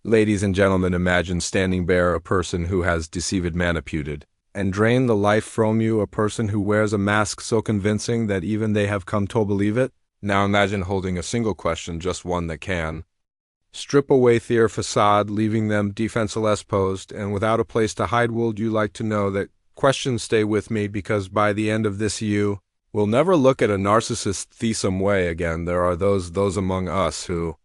Ladies and gentlemen, imagine standing bare a person who has deceived maniputed, and drain the life from you, a person who wears a mask so convincing that even they have come to believe it. Now imagine holding a single question, just one that can strip away their facade, leaving them defenseless posed, and without a place to hide. Would you like to know that questions stay with me, because by the end of this you will never look at a narcissist the same way again. There are those among us who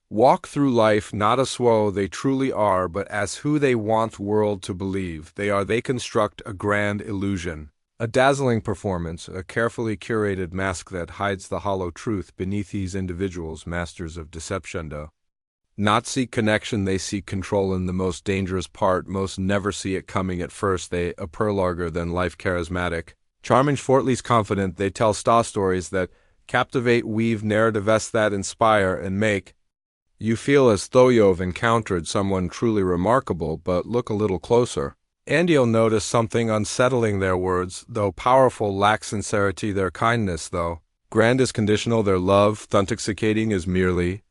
walk through life not as who they truly are, but as who they want world to believe they are. They construct a grand illusion, a dazzling performance, a carefully curated mask that hides the hollow truth beneath. These individuals, masters of deception, do not seek connection, they seek control. In the most dangerous part, most never see it coming at first. They appear larger than life, charismatic, charming, fortly confident. They tell star stories that captivate, weave narratives that inspire and make you feel as though you've encountered someone truly remarkable. But look a little closer, and you'll notice something unsettling. Their words, though powerful, lack sincerity. Their kindness, though grand, is conditional. Their love, authenticating, is merely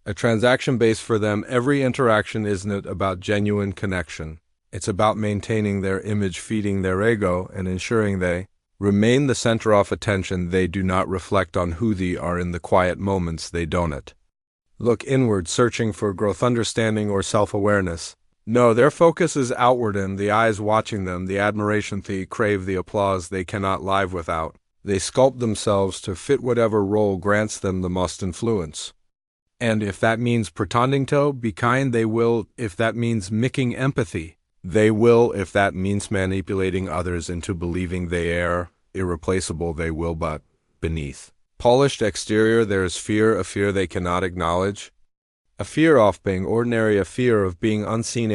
a transaction base for them. Every interaction isn't about genuine connection. It's about maintaining their image, feeding their ego, and ensuring they remain the center of attention. They do not reflect on who they are in the quiet moments. They don't look inward, searching for growth, understanding, or self-awareness. No, their focus is outward, and the eyes watching them, the admiration they crave, the applause they cannot live without. They sculpt themselves to fit whatever role grants them the most influence. And if that means pretending to be kind, they will. If that means making empathy, they will. If that means manipulating others into believing they are irreplaceable, they will. But beneath polished exterior there is fear, a fear they cannot acknowledge, a fear of being ordinary, a fear of being unseen.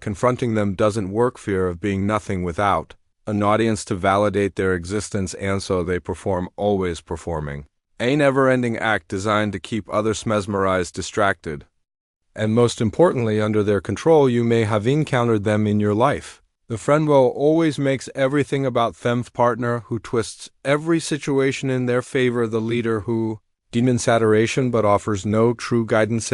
Confronting them doesn't work. Fear of being nothing without an audience to validate their existence, and so they perform, always performing. A never-ending act designed to keep others mesmerized, distracted, and most importantly under their control. You may have encountered them in your life. The friend who always makes everything about them, partner who twists every situation in their favor, the leader who demands saturation but offers no true guidance,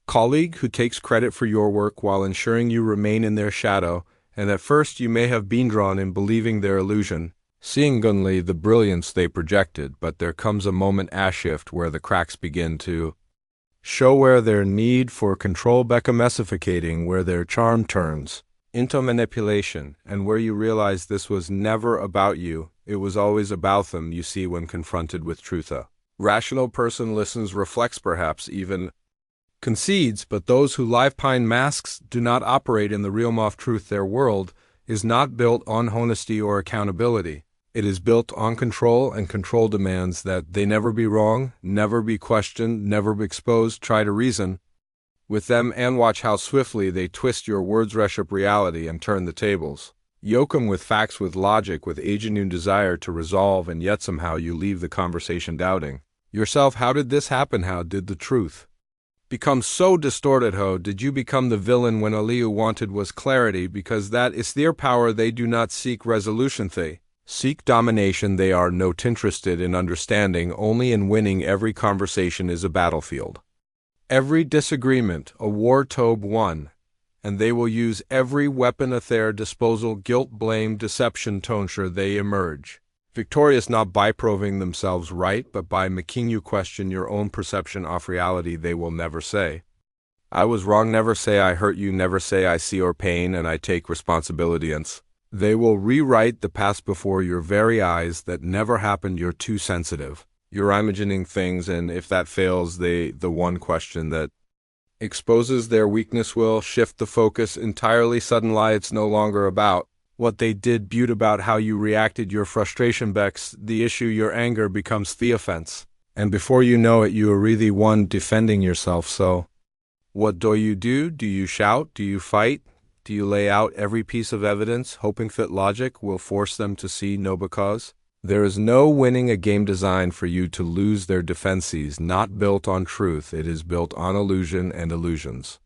colleague who takes credit for your work while ensuring you remain in their shadow. And at first you may have been drawn in, believing their illusion, seeing only the brilliance they projected. But there comes a moment, a shift, where the cracks begin to show, where their need for control becomes messificating, where their charm turns into manipulation, and where you realize this was never about you, it was always about them. You see, when confronted with truth, a rational person listens, reflects, perhaps even concedes. But those who live behind masks do not operate in the realm of truth. Their world is not built on honesty or accountability. It is built on control, and control demands that they never be wrong, never be questioned, never be exposed. Try to reason with them and watch how swiftly they twist your words, rush up reality, and turn the tables. Yoke them with facts, with logic, with a genuine desire to resolve, and yet somehow you leave the conversation doubting yourself. How did this happen? How did the truth become so distorted? How did you become the villain when all you wanted was clarity? Because that is their power. They do not seek resolution, they seek domination. They are not interested in understanding, only in winning. Every conversation is a battlefield, every disagreement a war to be won, and they will use every weapon at their disposal: guilt, blame, deception, to ensure they emerge victorious, not by proving themselves right, but by making you question your own perception of reality. They will never say, "I was wrong," never say, "I hurt you," never say, "I see your pain and I take responsibility." They will rewrite the past before your very eyes. That never happened. You're too sensitive. You're imagining things, and if that fails, the one question that exposes their weakness will shift the focus entirely. Suddenly it's no longer about what they did, but about how you reacted. Your frustration becks the issue, your anger becomes the offense, and before you know it, you are really one defending yourself. So what do? Do you shout? Do you fight? Do you lay out every piece of evidence, hoping that logic will force them to see no? Because there is no winning a game designed for you to lose. Their defenses not built on truth, it is built on illusion, and illusions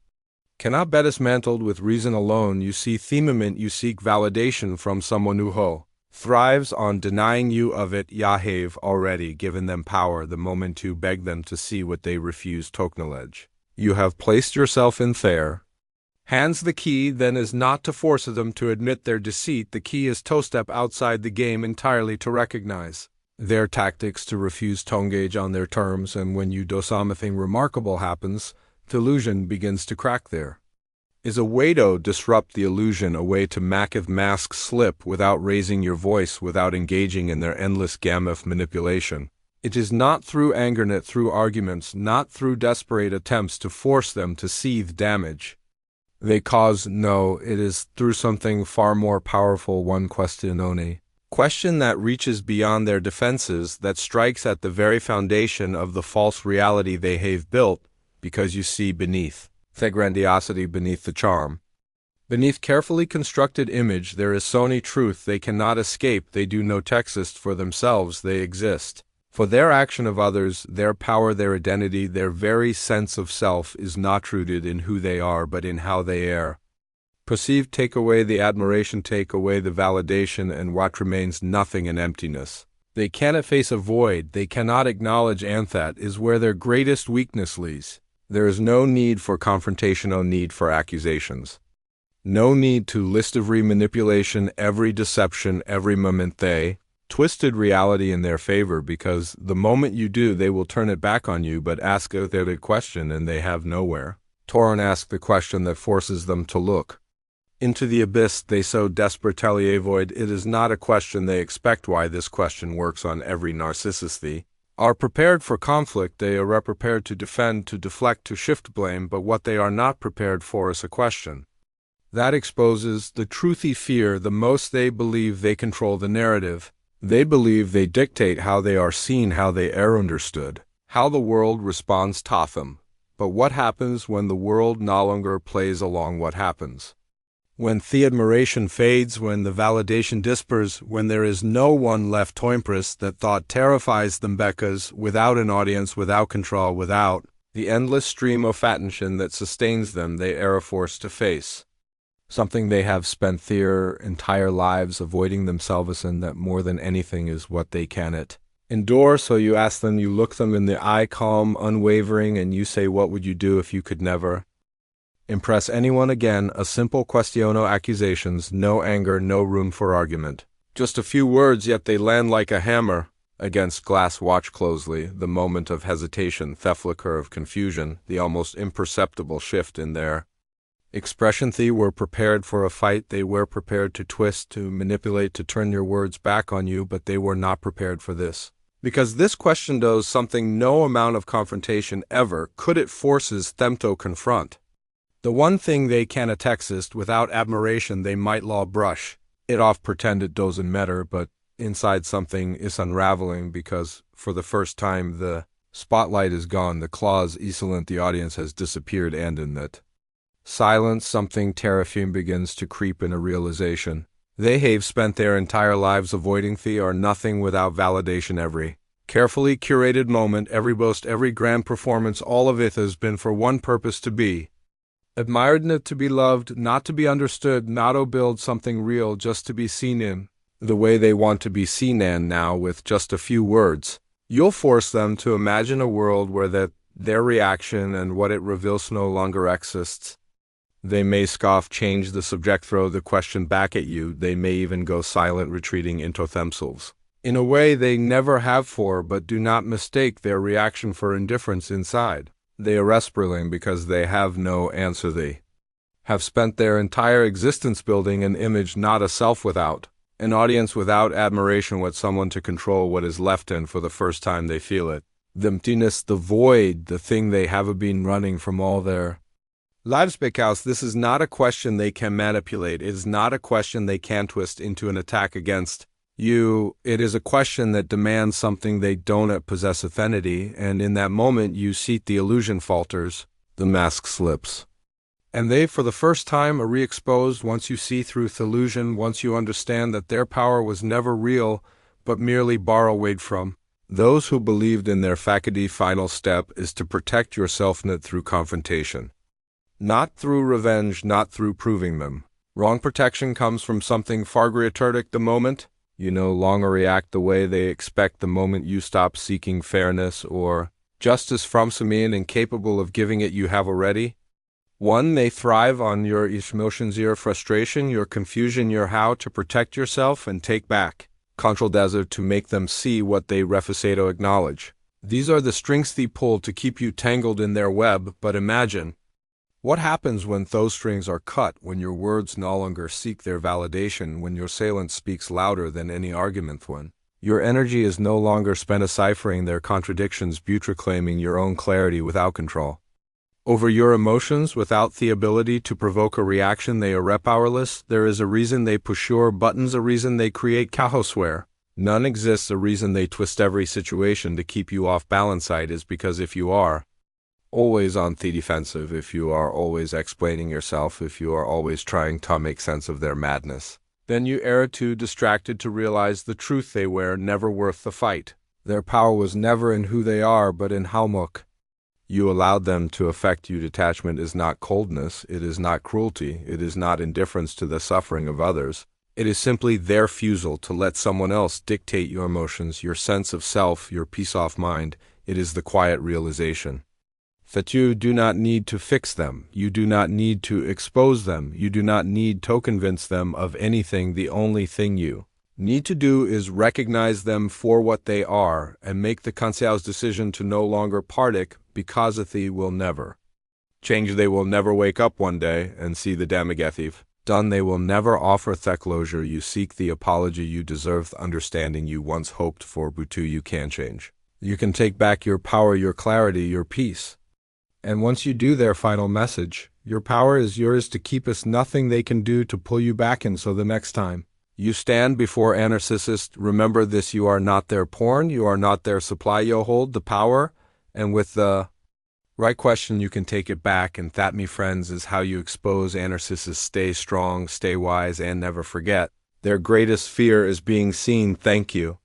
cannot be dismantled with reason alone. You see themament, you seek validation from someone who thrives on denying you of it. You have already given them power the moment you beg them to see what they refuse to acknowledge. You have placed yourself in there. Hands the key then is not to force them to admit their deceit. The key is to step outside the game entirely to recognize their tactics, to refuse to engage on their terms, and when you do something remarkable happens, the illusion begins to crack. There is a way to disrupt the illusion, a way to make a mask slip without raising your voice, without engaging in their endless game of manipulation. It is not through anger, not through arguments, not through desperate attempts to force them to see the damage they cause. No, it is through something far more powerful, one question only. Question that reaches beyond their defenses, that strikes at the very foundation of the false reality they have built, because you see beneath the grandiosity, beneath the charm, beneath carefully constructed image, there is so many truth they cannot escape. They do not exist for themselves, they exist for their action of others. Their power, their identity, their very sense of self is not rooted in who they are, but in how they are perceived. Take away the admiration, take away the validation, and what remains? Nothing and emptiness. They cannot face a void, they cannot acknowledge, and that is where their greatest weakness lies. There is no need for confrontation, no need for accusations, no need to list every manipulation, every deception, every moment they twisted reality in their favor, because the moment you do, they will turn it back on you. But ask a their question and they have nowhere to ask the question that forces them to look into the abyss they so desperately avoid. It is not a question they expect. Why this question works on every narcissist. They are prepared for conflict, they are prepared to defend, to deflect, to shift blame, but what they are not prepared for is a question that exposes the truthy fear the most. They believe they control the narrative. They believe they dictate how they are seen, how they are understood, how the world responds to them. But what happens when the world no longer plays along? What happens when the admiration fades, when the validation disperses, when there is no one left to impress? That thought terrifies them, because without an audience, without control, without the endless stream of attention that sustains them, they are forced to face something they have spent their entire lives avoiding themselves, and that more than anything is what they cannot endure. So you ask them, you look them in the eye, calm, unwavering, and you say, what would you do if you could never impress anyone again? A simple question, no accusations, no anger, no room for argument. Just a few words, yet they land like a hammer against glass. Watch closely the moment of hesitation, the flicker of confusion, the almost imperceptible shift in their expression. They were prepared for a fight, they were prepared to twist, to manipulate, to turn your words back on you, but they were not prepared for this. Because this question does something no amount of confrontation ever could. It forces them to confront the one thing they cannot exist without admiration. They might law brush it off, pretend it doesn't matter, but inside something is unraveling, because for the first time the spotlight is gone, the claws excellent, the audience has disappeared, and in that silence something terrifying begins to creep in, a realization they have spent their entire lives avoiding. They are nothing without validation. Every carefully curated moment, every boast, every grand performance, all of it has been for one purpose: to be admired, not to be loved, not to be understood, not to build something real, just to be seen in the way they want to be seen. And now, with just a few words, you'll force them to imagine a world where their reaction and what it reveals no longer exists. They may scoff, change the subject, throw the question back at you. They may even go silent, retreating into themselves in a way they never have for. But do not mistake their reaction for indifference. Inside, they are respirating because they have no answer. They have spent their entire existence building an image, not a self, without an audience, without admiration, with someone to control what is left. And for the first time they feel it. The emptiness, the void, the thing they have been running from all their lives. Because this is not a question they can manipulate. It is not a question they can twist into an attack against you. It is a question that demands something they don't possess: affinity. And in that moment you see the illusion falters, the mask slips, and they for the first time are re-exposed. Once you see through the illusion, once you understand that their power was never real but merely borrowed from those who believed in their faculty, final step is to protect yourself, not through confrontation, not through revenge, not through proving them wrong. Protection comes from something far greater. The moment you no longer react the way they expect, the moment you stop seeking fairness or Justice from Simeon incapable of giving it you have already. 1. They thrive on your emotions, your frustration, your confusion, your how to protect yourself and take back. Control desert to make them see what they refusato acknowledge. These are the strings they pull to keep you tangled in their web, but imagine what happens when those strings are cut, when your words no longer seek their validation, when your assailant speaks louder than any argument, when your energy is no longer spent deciphering their contradictions, but reclaiming your own clarity without control over your emotions, without the ability to provoke a reaction. They are powerless. There is a reason they push your buttons, a reason they create chaos where none exists, a reason they twist every situation to keep you off balance. It is because if you are always on the defensive, if you are always explaining yourself, if you are always trying to make sense of their madness, then you are too distracted to realize the truth. They were never worth the fight. Their power was never in who they are, but in how much you allowed them to affect you. Detachment is not coldness, it is not cruelty, it is not indifference to the suffering of others. It is simply their refusal to let someone else dictate your emotions, your sense of self, your peace of mind. It is the quiet realization that you do not need to fix them, you do not need to expose them, you do not need to convince them of anything. The only thing you need to do is recognize them for what they are and make the conscious decision to no longer partake, because they will never change. They will never wake up one day and see the damage done. They will never offer the closure you seek, the apology you deserve, the understanding you once hoped for. But you can change. You can take back your power, your clarity, your peace. And once you do, their final message, your power is yours to keep us. Nothing they can do to pull you back in. So the next time you stand before a narcissist, remember this: you are not their porn, you are not their supply. You hold the power, and with the right question you can take it back. And that, me friends, is how you expose a narcissist. Stay strong, stay wise, and never forget, their greatest fear is being seen. Thank you.